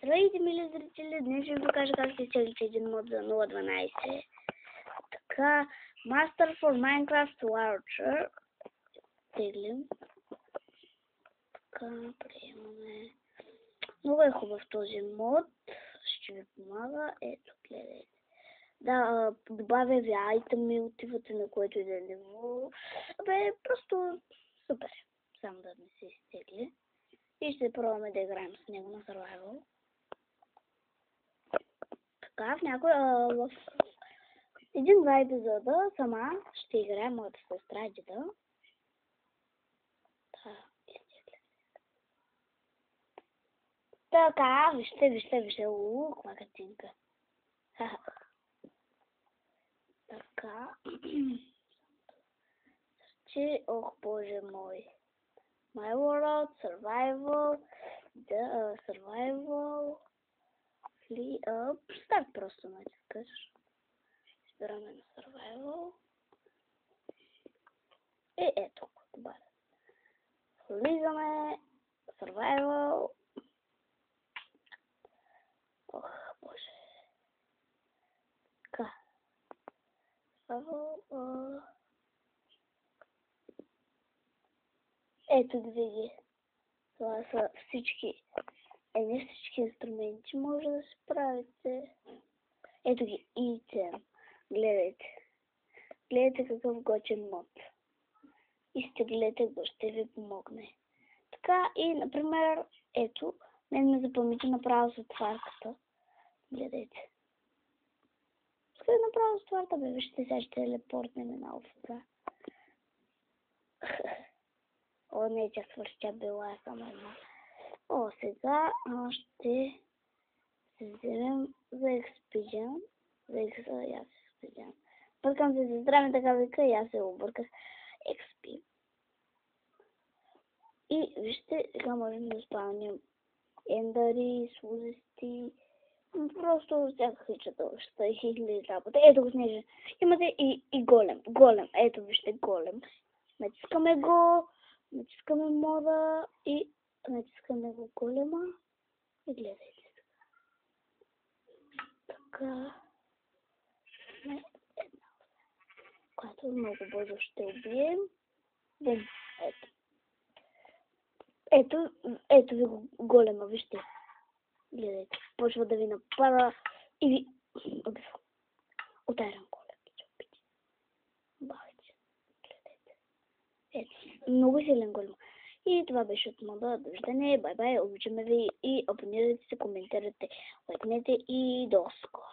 Здравейте, мили зрители! Днес ще ви покажа как се цели един мод за 0.12. Така, Master for Minecraft Launcher. Теглим. Така, приемаме. Много е хубав този мод. Ще ви помага. Ето, гледайте. Да, добавя ви айтеми, отивате на което и да е ниво. Просто супер. Само да не се изтегли. И ще пробваме да играем с него на Survival. Така, в един-два епизода сама ще играем моята сестра Дида. Така, вижте, каква картинка. Така. Ох, боже мой. My World, Survival, Survival, Free Up. Старт просто натискаш. Избираме на Survival. И ето, добре. Влизаме. Survival. Ох, боже. Така. Survival. Ето да види. Това са всички. Не всички инструменти може да се правите. Ето ги. Item. Гледайте. Гледайте какъв готин мод. Изтеглете го, ще ви помогне. Така и, например, ето, мен ме запомните направо с отварката. Гледайте. Скъде направо с отварката, бе, вижте, сега ще телепортнем на алфа. О, не, тя свърши, била е само една. О, сега ще се вземем за Expedition. Expedition. Бъркам се за здраве, така вика, и аз се обърках. XP. И вижте, сега можем да спавнем ендари, слузести, просто всякакви чудовища или работа. Ето го снежен. Имате и голем. Голем. Ето вижте голем. Натискаме го, натискаме мода и натискаме го голема и гледайте. Така. Която много бързо ще убием. Бум. Ето ви го голема, вижте. Гледайте, почва да ви напада и ви убива. От Iron Golem. Бахте. Гледайте. Ето, много силен голем. И това беше от мода. Довиждане, бай-бай, обичаме ви и абонирайте се, коментирайте, лайкнете и до скоро.